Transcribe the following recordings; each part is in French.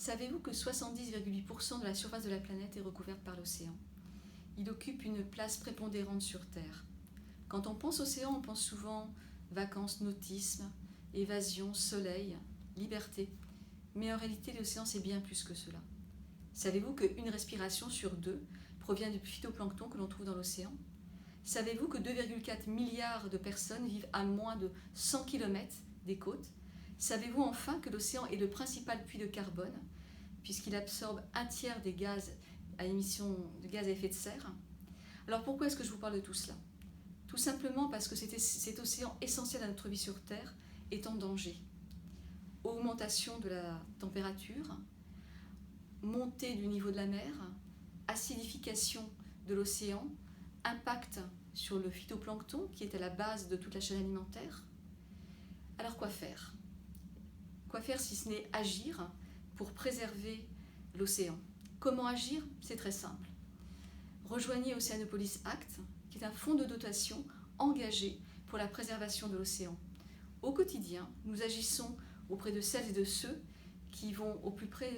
Savez-vous que 70,8% de la surface de la planète est recouverte par l'océan? Il occupe une place prépondérante sur Terre. Quand on pense océan, on pense souvent vacances, nautisme, évasion, soleil, liberté. Mais en réalité, l'océan, c'est bien plus que cela. Savez-vous qu'une respiration sur deux provient du phytoplancton que l'on trouve dans l'océan? Savez-vous que 2,4 milliards de personnes vivent à moins de 100 km des côtes? Savez-vous enfin que l'océan est le principal puits de carbone, puisqu'il absorbe un tiers des gaz à émission de gaz à effet de serre? Alors pourquoi est-ce que je vous parle de tout cela? Tout simplement parce que cet océan essentiel à notre vie sur Terre est en danger. Augmentation de la température, montée du niveau de la mer, acidification de l'océan, impact sur le phytoplancton qui est à la base de toute la chaîne alimentaire. Alors quoi faire? Quoi faire si ce n'est agir pour préserver l'océan? Comment agir? C'est très simple. Rejoignez Oceanopolis Act, qui est un fonds de dotation engagé pour la préservation de l'océan. Au quotidien, nous agissons auprès de celles et de ceux qui vont au plus près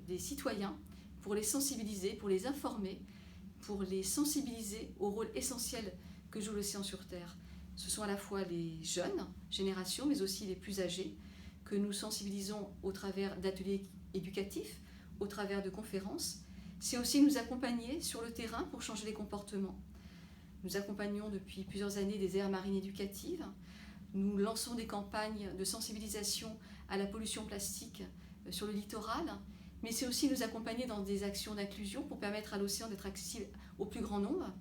des citoyens pour les sensibiliser, pour les informer, pour les sensibiliser au rôle essentiel que joue l'océan sur Terre. Ce sont à la fois les jeunes générations, mais aussi les plus âgés, que nous sensibilisons au travers d'ateliers éducatifs, au travers de conférences. C'est aussi nous accompagner sur le terrain pour changer les comportements. Nous accompagnons depuis plusieurs années des aires marines éducatives. Nous lançons des campagnes de sensibilisation à la pollution plastique sur le littoral, mais c'est aussi nous accompagner dans des actions d'inclusion pour permettre à l'océan d'être accessible au plus grand nombre.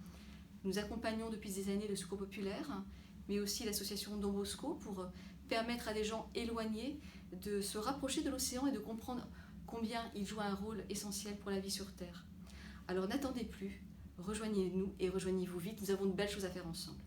Nous accompagnons depuis des années le Secours populaire, mais aussi l'association Don Bosco pour permettre à des gens éloignés de se rapprocher de l'océan et de comprendre combien il joue un rôle essentiel pour la vie sur Terre. Alors n'attendez plus, rejoignez-nous et rejoignez-vous vite, nous avons de belles choses à faire ensemble.